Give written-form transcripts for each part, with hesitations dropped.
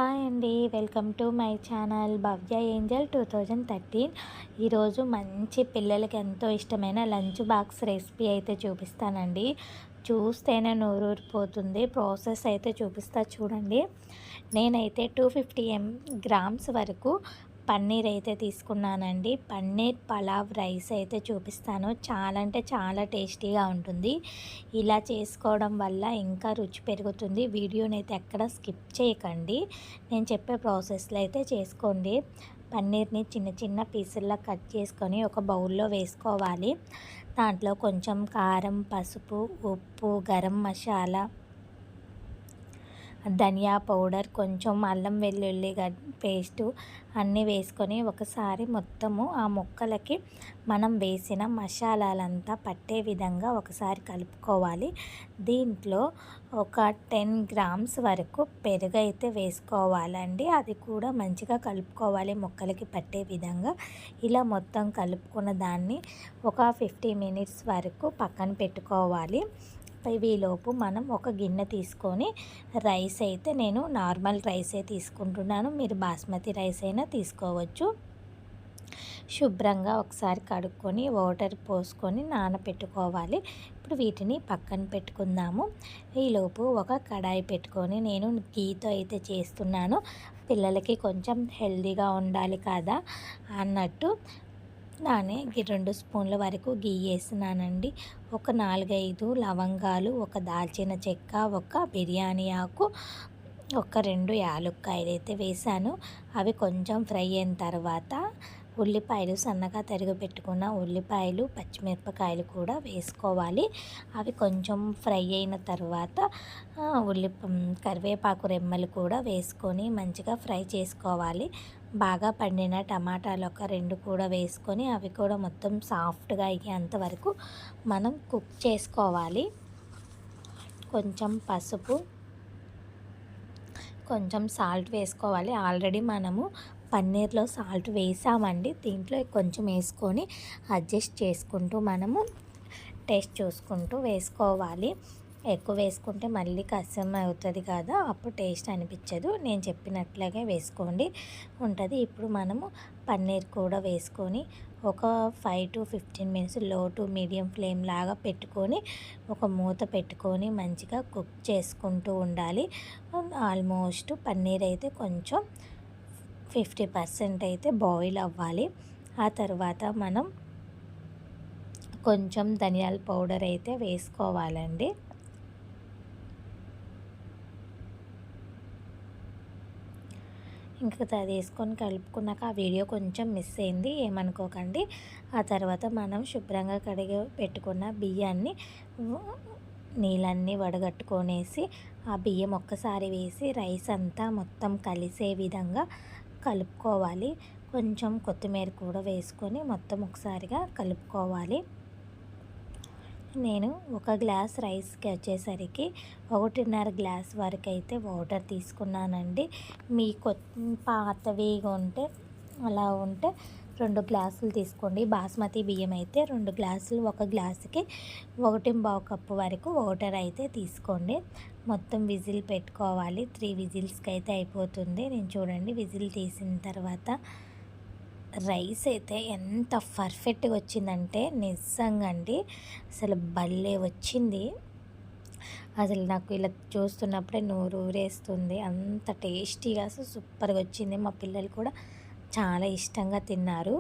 Hi అండి. Welcome to my channel Bhavya Angel 2013. ఈరోజు మంచి పిల్లలకి ఎంతో ఇష్టమైన లంచ్ బాక్స్ రెసిపీ అయితే చూపిస్తానండి. చూస్తేనే నోరూరిపోతుంది. ప్రాసెస్ అయితే చూపిస్తా చూడండి. నేనైతే 250 గ్రామ్స్ వరకు పన్నీర్ అయితే తీసుకున్నానండి. పన్నీర్ పలావ్ రైస్ అయితే చూపిస్తాను. చాలా అంటే చాలా టేస్టీగా ఉంటుంది. ఇలా చేసుకోవడం వల్ల ఇంకా రుచి పెరుగుతుంది. వీడియోని అయితే ఎక్కడ స్కిప్ చేయకండి. నేను చెప్పే ప్రాసెస్లో అయితే చేసుకోండి. పన్నీర్ని చిన్న చిన్న పీసుల్లో కట్ చేసుకొని ఒక బౌల్లో వేసుకోవాలి. దాంట్లో కొంచెం కారం, పసుపు, ఉప్పు, గరం మసాలా, ధనియా పౌడర్, కొంచెం అల్లం వెల్లుల్లి పేస్టు అన్నీ వేసుకొని ఒకసారి మొత్తము ఆ ముక్కలకి మనం వేసిన మసాలాలంతా పట్టే విధంగా ఒకసారి కలుపుకోవాలి. దీంట్లో ఒక 10 గ్రామ్స్ వరకు పెరుగు అయితే వేసుకోవాలండి. అది కూడా మంచిగా కలుపుకోవాలి ముక్కలకి పట్టే విధంగా. ఇలా మొత్తం కలుపుకున్న దాన్ని ఒక 50 మినిట్స్ వరకు పక్కన పెట్టుకోవాలి. ఈలోపు మనం ఒక గిన్నె తీసుకొని రైస్ అయితే నేను నార్మల్ రైసే తీసుకుంటున్నాను. మీరు బాస్మతి రైస్ అయినా తీసుకోవచ్చు. శుభ్రంగా ఒకసారి కడుక్కొని వాటర్ పోసుకొని నానబెట్టుకోవాలి. ఇప్పుడు వీటిని పక్కన పెట్టుకుందాము. ఈలోపు ఒక కడాయి పెట్టుకొని నేను గీతో అయితే చేస్తున్నాను. పిల్లలకి కొంచెం హెల్తీగా ఉండాలి కదా అన్నట్టు 2 స్పూన్ల వరకు గీ వేసినానండి. ఒక 4-5 లవంగాలు, ఒక దాల్చిన చెక్క, ఒక బిర్యానీ ఆకు, ఒక 2 యాలక్కాయలు అయితే వేసాను. అవి కొంచెం ఫ్రై అయిన తర్వాత ఉల్లిపాయలు, సన్నగా తరిగి పెట్టుకున్న ఉల్లిపాయలు, పచ్చిమిరపకాయలు కూడా వేసుకోవాలి. అవి కొంచెం ఫ్రై అయిన తర్వాత కరివేపాకు రెమ్మలు కూడా వేసుకొని మంచిగా ఫ్రై చేసుకోవాలి. బాగా పండిన టమాటాలు ఒక 2 కూడా వేసుకొని అవి కూడా మొత్తం సాఫ్ట్గా అయ్యేంత వరకు మనం కుక్ చేసుకోవాలి. కొంచెం పసుపు, కొంచెం సాల్ట్ వేసుకోవాలి. ఆల్రెడీ మనము పన్నీర్లో సాల్ట్ వేసామండి. దీంట్లో కొంచెం వేసుకొని అడ్జస్ట్ చేసుకుంటూ మనము టేస్ట్ చూసుకుంటూ వేసుకోవాలి. ఎక్కువ వేసుకుంటే మళ్ళీ కష్టం అవుతుంది కదా, అప్పుడు టేస్ట్ అనిపించదు. నేను చెప్పినట్లాగే వేసుకోండి ఉంటుంది. ఇప్పుడు మనము పన్నీర్ కూడా వేసుకొని ఒక 5 to 15 మినిట్స్ లో టు మీడియం ఫ్లేమ్ లాగా పెట్టుకొని ఒక మూత పెట్టుకొని మంచిగా కుక్ చేసుకుంటూ ఉండాలి. ఆల్మోస్ట్ పన్నీర్ అయితే కొంచెం 50% అయితే బాయిల్ అవ్వాలి. ఆ తర్వాత మనం కొంచెం ధనియాల పౌడర్ అయితే వేసుకోవాలండి. ఇంకా అది వేసుకొని కలుపుకున్నాక ఆ వీడియో కొంచెం మిస్ అయింది, ఏమనుకోకండి. ఆ తర్వాత మనం శుభ్రంగా కడిగి పెట్టుకున్న బియ్యాన్ని నీళ్ళన్నీ వడగట్టుకొనేసి ఆ బియ్యం ఒక్కసారి వేసి రైస్ అంతా మొత్తం కలిసే విధంగా కలుపుకోవాలి. కొంచెం కొత్తిమీర కూడా వేసుకొని మొత్తం ఒకసారిగా కలుపుకోవాలి. నేను ఒక గ్లాస్ రైస్కి వచ్చేసరికి 1.5 గ్లాస్ వరకు అయితే వాటర్ తీసుకున్నానండి. మీ పాతవిగా ఉంటే అలా ఉంటే 2 గ్లాసులు తీసుకోండి. బాస్మతి బియ్యం అయితే 2 గ్లాసులు, ఒక గ్లాసుకి 1.5 కప్పు వరకు వాటర్ అయితే తీసుకోండి. మొత్తం విజిల్ పెట్టుకోవాలి. 3 విజిల్స్కి అయితే అయిపోతుంది. నేను చూడండి విజిల్ తీసిన తర్వాత రైస్ అయితే ఎంత పర్ఫెక్ట్గా వచ్చిందంటే నిజంగా అండి, అసలు భలే వచ్చింది. అసలు నాకు ఇలా చూస్తున్నప్పుడే నోరు ఊరేస్తుంది. అంత టేస్టీగా అసలు సూపర్గా వచ్చింది. మా పిల్లలు కూడా చాలా ఇష్టంగా తిన్నారు.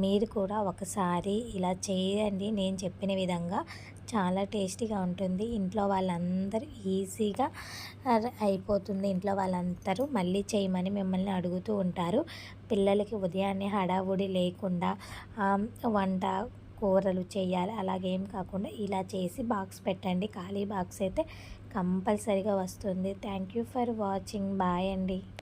మీరు కూడా ఒకసారి ఇలా చేయండి నేను చెప్పిన విధంగా. చాలా టేస్టీగా ఉంటుంది. ఇంట్లో వాళ్ళందరూ ఈజీగా అయిపోతుంది. ఇంట్లో వాళ్ళందరూ మళ్ళీ చేయమని మిమ్మల్ని అడుగుతూ ఉంటారు. పిల్లలకి ఉదయాన్నే హడావుడి లేకుండా వంట కూరలు చేయాలి అలాగేం కాకుండా ఇలా చేసి బాక్స్ పెట్టండి. ఖాళీ బాక్స్ అయితే కంపల్సరీగా వస్తుంది. Thank you for watching. Bye అండి.